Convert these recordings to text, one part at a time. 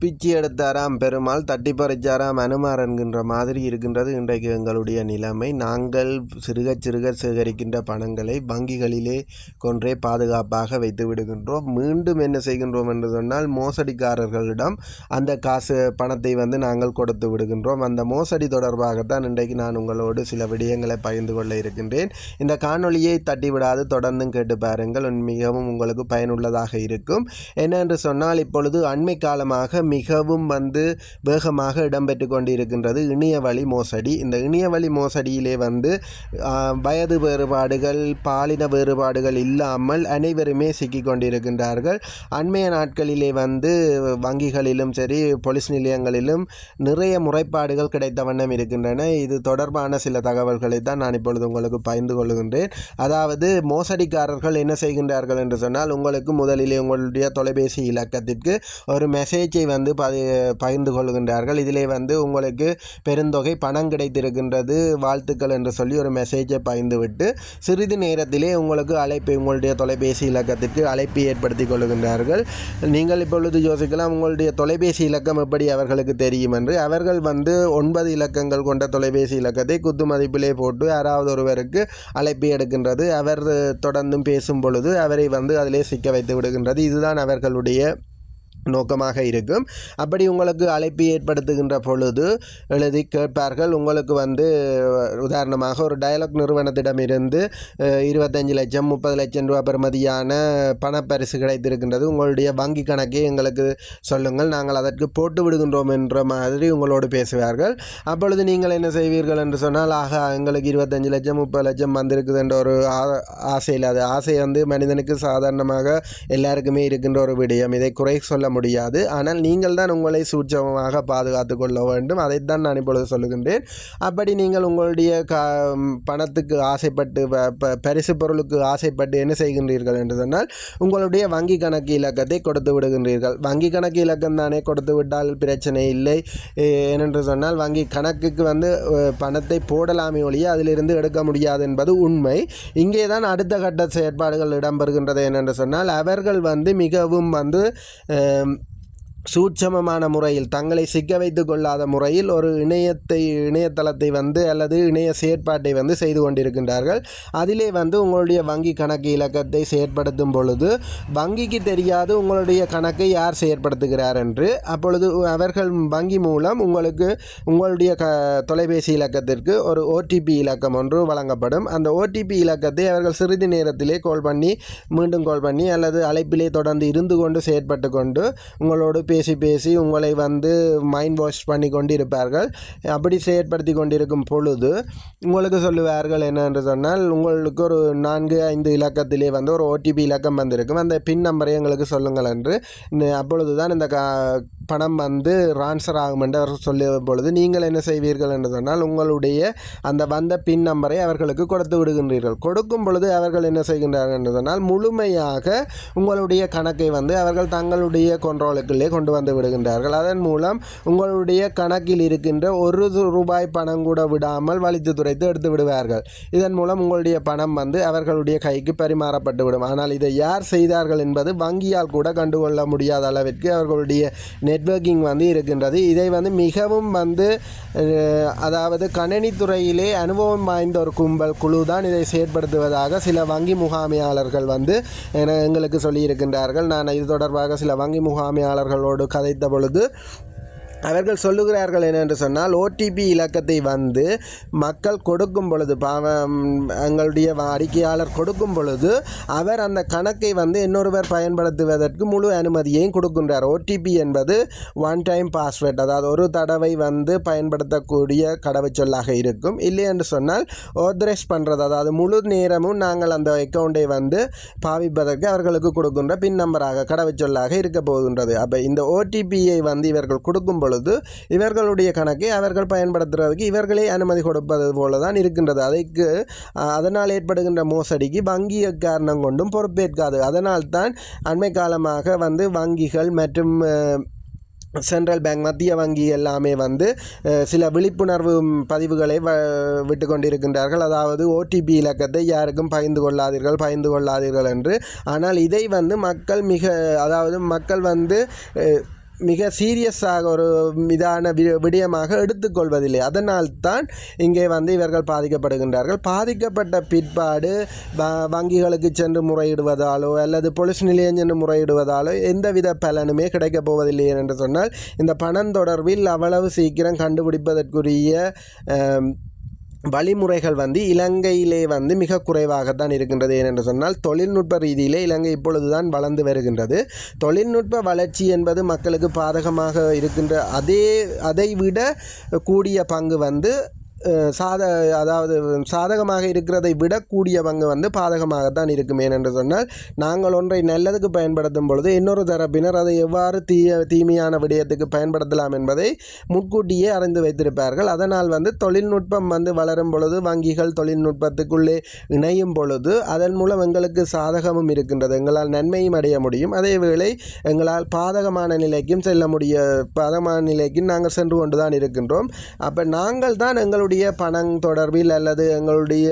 பிச்சி எடுத்தாராம் பெருமாள் தட்டி பறிச்சாராம் அனுமார் என்கின்ற மாதிரி இருக்கின்றது இன்றைக்கு எங்களுடைய நிலைமை. நாங்கள் சிறுக சிறுக சேகரிக்கின்ற பணங்களை வங்கிகளிலே கொன்றே பாதுகாப்பாக வைத்து விடுகின்றோம். மீண்டும் என்ன செய்கின்றோம் என்று சொன்னால் மோசடிக்காரர்களிடம் அந்த பணத்தை நாங்கள் கொடுத்து விடுகின்றோம். அந்த மோசடி தொடர்பாகத்தான் இன்றைக்கு நான் உங்களோடு சில விடயங்களை பகிர்ந்து கொள்ள இருக்கின்றேன். இந்த காணொளியை தட்டிவிடாது தொடர்ந்தும் கேட்டு பாருங்கள், மிகவும் உங்களுக்கு பயனுள்ளதாக இருக்கும். என்னென்று சொன்னால் இப்பொழுது அண்மை காலமாக மிகவும் வேகமாக இடம்பெற்று கொண்டிருக்கின்றது இணையவழி மோசடி. இந்த இணையவழி மோசடியிலே வயது வேறுபாடுகள் பாலின வேறுபாடுகள் இல்லாமல் அனைவருமே சிக்கிக் கொண்டிருக்கின்றார்கள். அண்மைய நாட்களிலே வங்கிகளிலும் சரி போலீஸ் நிலையங்களிலும் நிறைய முறைப்பாடுகள் கிடைத்த வண்ணம் இருக்கின்றன. இது தொடர்பான சில தகவல்களை தான் நான் இப்பொழுது உங்களுக்கு பகிர்ந்து கொள்கின்றேன். அதாவது மோசடிக்காரர்கள் என்ன செய்கின்றார்கள் என்று சொன்னால், உங்களுக்கு முதலிலே உங்களுடைய தொலைபேசி இலக்கத்திற்கு ஒரு மெசேஜை பகிர்ந்து கொள்கின்றார்கள். இதிலே உங்களுக்கு பெருந்தொகை பணம் கிடைத்திருக்கின்றது வாழ்த்துக்கள் என்று சொல்லி ஒரு மெசேஜை பகிர்ந்துவிட்டு சிறிது நேரத்திலே உங்களுக்கு உங்களுடைய தொலைபேசி இலக்கத்திற்கு அழைப்பை ஏற்படுத்தி கொள்கின்றார்கள். நீங்கள் இப்பொழுது யோசிக்கலாம், உங்களுடைய தொலைபேசி இலக்கம் எப்படி அவர்களுக்கு தெரியும் என்று. அவர்கள் 9 இலக்கங்கள் கொண்ட தொலைபேசி இலக்கத்தை குத்து மதிப்பிலே போட்டு யாராவது ஒருவருக்கு அழைப்பு எடுக்கின்றது. அவர் தொடர்ந்தும் பேசும் பொழுது அவரை அதிலே சிக்க வைத்து விடுகின்றது. இதுதான் அவர்களுடைய நோக்கமாக இருக்கும். அப்படி உங்களுக்கு அழைப்பு ஏற்படுத்துகின்ற பொழுது எழுதி கேட்பார்கள். உங்களுக்கு உதாரணமாக ஒரு டயலாக் நிறுவனத்திடமிருந்து 25 லட்சம் 30 லட்சம் ரூபாய் பெறுமதியான பணப்பரிசு கிடைத்திருக்கின்றது, உங்களுடைய வங்கி கணக்கை எங்களுக்கு சொல்லுங்கள், நாங்கள் அதற்கு போட்டு விடுகின்றோம் என்ற மாதிரி உங்களோடு பேசுவார்கள். அப்பொழுது நீங்கள் என்ன செய்வீர்கள் என்று சொன்னால், எங்களுக்கு 25 லட்சம் 30 லட்சம் வந்திருக்குது என்ற ஒரு ஆசையில், அது ஆசை மனிதனுக்கு சாதாரணமாக எல்லாருக்குமே இருக்கின்ற ஒரு விடயம். இதை குறை சொல்ல முடியாது. ஆனால் நீங்கள் தான் உங்களை சூட்சமமாக பாதுகாத்து கொள்ள வேண்டும். அதைத்தான் நான் இப்பொழுது சொல்லுகின்றேன். அப்படி நீங்கள் உங்களுடைய பணத்துக்கு ஆசைப்பட்டு பரிசு பொருளுக்கு ஆசைப்பட்டு என்ன செய்கின்றீர்கள் என்று சொன்னால், உங்களுடைய வங்கி கணக்கு இலக்கத்தை கொடுத்து விடுகின்றீர்கள். வங்கி கணக்கு இலக்கம் தானே, கொடுத்து விட்டால் பிரச்சனை இல்லை. ஏனென்று சொன்னால் வங்கி கணக்குக்கு பணத்தை போடலாமே ஒழிய அதிலிருந்து எடுக்க முடியாது என்பது உண்மை. இங்கே தான் அடுத்த கட்ட செயற்பாடுகள் இடம்பெறுகின்றது. என்னென்று சொன்னால், அவர்கள் மிகவும் சூட்சமமான முறையில் தங்களை சிக்க வைத்து கொள்ளாத முறையில் ஒரு இணையதளத்தை அல்லது இணைய செயற்பாட்டை செய்து கொண்டிருக்கின்றார்கள். அதிலே உங்களுடைய வங்கி கணக்கு இலக்கத்தை செயற்படுத்தும் பொழுது வங்கிக்கு தெரியாது உங்களுடைய கணக்கை யார் செயற்படுத்துகிறார் என்று. அப்பொழுது அவர்கள் வங்கி மூலம் உங்களுடைய தொலைபேசி இலக்கத்திற்கு ஒரு ஓடிபி இலக்கம் ஒன்று வழங்கப்படும். அந்த ஓடிபி இலக்கத்தை அவர்கள் சிறிது நேரத்திலே மீண்டும் கால் பண்ணி அல்லது அழைப்பிலே தொடர்ந்து இருந்து கொண்டு செயற்பட்டு கொண்டு உங்களோடு பேசி உங்களை மைண்ட் வாஷ் பண்ணி கொண்டு இருப்பார்கள். அப்படி செயற்படுத்தி கொண்டிருக்கும் பொழுது உங்களுக்கு சொல்லுவார்கள் என்னென்று சொன்னால், உங்களுக்கு ஒரு 4-5 இலக்கத்திலே ஒரு ஓடிபி இலக்கம் வந்திருக்கும், அந்த பின் நம்பரை எங்களுக்கு சொல்லுங்கள் என்று. அப்பொழுது தான் இந்த பணம் ட்ரான்ஸ்ஃபர் ஆகும் என்று அவர் சொல்லும் பொழுது நீங்கள் என்ன செய்வீர்கள் என்று சொன்னால், உங்களுடைய அந்த வந்த பின் நம்பரை அவர்களுக்கு கொடுத்து விடுகின்றீர்கள். கொடுக்கும் பொழுது அவர்கள் என்ன செய்கின்றார்கள் என்று சொன்னால், முழுமையாக உங்களுடைய கணக்கை அவர்கள் தங்களுடைய கண்ட்ரோலுக்குள்ளே கொண்டு வந்து விடுகின்றார்கள். அதன் மூலம் உங்களுடைய கணக்கில் இருக்கின்ற ₹1 பணம் கூட விடாமல் வலித்து துரைத்து எடுத்து விடுவார்கள். இதன் மூலம் உங்களுடைய பணம் அவர்களுடைய கைக்கு பரிமாறப்பட்டுவிடும். ஆனால் இதை யார் செய்தார்கள் என்பது வங்கியால் கூட கண்டுகொள்ள முடியாத அளவிற்கு அவர்களுடைய நெட்வொர்க்கிங் இருக்கின்றது. இதை மிகவும் அதாவது கணினித்துறையிலே அனுபவம் வாய்ந்த ஒரு குழு தான் இதை செயற்படுத்துவதாக சில வங்கி முகாமையாளர்கள் எங்களுக்கு சொல்லியிருக்கின்றார்கள். நான் இது தொடர்பாக சில வங்கி முகாமையாளர்களோடு கதைத்த பொழுது அவர்கள் சொல்லுகிறார்கள் என்னென்று சொன்னால், ஓடிபி இலக்கத்தை மக்கள் கொடுக்கும் பொழுது எங்களுடைய அறிக்கையாளர் கொடுக்கும் பொழுது அவர் அந்த கணக்கை இன்னொருவர் பயன்படுத்துவதற்கு முழு அனுமதியையும் கொடுக்கின்றார். ஓடிபி என்பது ஒன் டைம் பாஸ்வேர்ட், அதாவது ஒரு தடவை பயன்படுத்தக்கூடிய கடவுச்சொல்லாக இருக்கும். இல்லை என்று சொன்னால் ஆத்தரைஸ் பண்ணுறது, அதாவது முழு நேரமும் நாங்கள் அந்த அக்கௌண்ட்டை பாவிப்பதற்கு அவர்களுக்கு கொடுக்கின்ற பின் நம்பராக கடவுச்சொல்லாக இருக்க போகின்றது. அப்போ இந்த ஓடிபியை இவர்கள் கொடுக்கும் பொழுது இவர்களுடைய கணக்கை அவர்கள் பயன்படுத்துவதற்கு இவர்களே அனுமதி கொடுப்பது போல தான் இருக்கின்றது. அதனால் ஏற்படுகின்ற மோசடிக்கு வங்கி காரணம் கொண்டும் பொறுப்பேற்காது. அதனால்தான் அண்மை காலமாக வங்கிகள் மற்றும் சென்ட்ரல் பேங்க் மத்திய வங்கி எல்லாமே சில விழிப்புணர்வு பதிவுகளை விட்டு கொண்டிருக்கின்றார்கள். அதாவது ஓடிபி இலக்கத்தை யாருக்கும் பகிர்ந்து கொள்ளாதீர்கள் என்று. ஆனால் இதை மக்கள் மக்கள் மிக சீரியஸாக ஒரு இதான விடயமாக எடுத்துக்கொள்வதில்லை. அதனால்தான் இங்கே இவர்கள் பாதிக்கப்படுகின்றார்கள். பாதிக்கப்பட்ட பிற்பாடு வங்கிகளுக்கு சென்று முறையிடுவதாலோ அல்லது போலீஸ் நிலையம் சென்று முறையிடுவதாலோ எந்தவித பலனுமே கிடைக்கப் போவதில்லை என்று சொன்னால் இந்த பணம் தொடர்பில் அவ்வளவு சீக்கிரம் கண்டுபிடிப்பதற்குரிய வழிமுறைகள் இலங்கையிலே மிக குறைவாகத்தான் இருக்கின்றது. ஏனென்று சொன்னால் தொழில்நுட்ப ரீதியிலே இலங்கை இப்பொழுதுதான் வளர்ந்து வருகின்றது. தொழில்நுட்ப வளர்ச்சி என்பது மக்களுக்கு பாதகமாக இருக்கின்ற அதை விட கூடிய பங்கு அதாவது சாதகமாக இருக்கிறதை விடக்கூடிய பங்கு பாதகமாகத்தான் இருக்கும். ஏனென்று சொன்னால் நாங்கள் ஒன்றை நல்லதுக்கு பயன்படுத்தும் பொழுது இன்னொரு தரப்பினர் அதை எவ்வாறு தீமையான விடயத்துக்கு பயன்படுத்தலாம் என்பதை முன்கூட்டியே அறிந்து வைத்திருப்பார்கள். அதனால் தொழில்நுட்பம் வளரும் பொழுது வங்கிகள் தொழில்நுட்பத்துக்குள்ளே இணையும் பொழுது அதன் மூலம் எங்களுக்கு சாதகமும் இருக்கின்றது, எங்களால் நன்மையும் அடைய முடியும். அதேவேளை எங்களால் பாதகமான நிலைக்கும் பாதகமான நிலைக்கும் நாங்கள் சென்று கொண்டு தான் இருக்கின்றோம். அப்போ நாங்கள் தான் எங்களுடைய பணம் தொடர்பில் அல்லது எங்களுடைய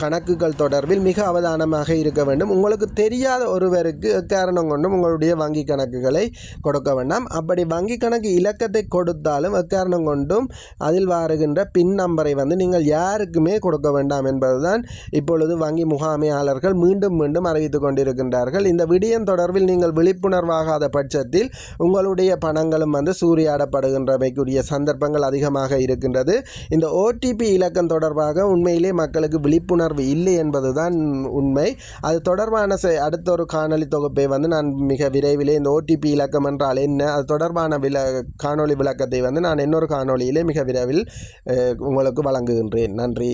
கணக்குகள் தொடர்பில் மிக அவதானமாக இருக்க வேண்டும். உங்களுக்கு தெரியாத ஒருவருக்கு எக்காரணம் கொண்டும் உங்களுடைய வங்கி கணக்குகளை கொடுக்க வேண்டாம். அப்படி வங்கி கணக்கு இலக்கத்தை கொடுத்தாலும் எக்காரணம் கொண்டும் அதில் வருகின்ற பின் நம்பரை நீங்கள் யாருக்குமே கொடுக்க வேண்டாம் என்பதுதான் இப்பொழுது வங்கி முகாமையாளர்கள் மீண்டும் மீண்டும் அறிவித்துக் கொண்டிருக்கின்றார்கள். இந்த விடயம் தொடர்பில் நீங்கள் விழிப்புணர்வாகாத பட்சத்தில் உங்களுடைய பணங்களும் சூறையாடப்படுகின்றமைக்குரிய சந்தர்ப்பங்கள் அதிகமாக இருக்கின்றது. இந்த ஓடிபி இலக்கம் தொடர்பாக உண்மையிலே மக்களுக்கு விழிப்புணர்வு இல்லை என்பதுதான் உண்மை. அது தொடர்பான அடுத்த ஒரு காணொலி தொகுப்பை நான் மிக விரைவிலே இந்த ஓடிபி இலக்கம் என்றால் என்ன, அது தொடர்பான காணொலி விளக்கத்தை நான் இன்னொரு காணொலியிலே மிக விரைவில் உங்களுக்கு வழங்குகின்றேன். நன்றி.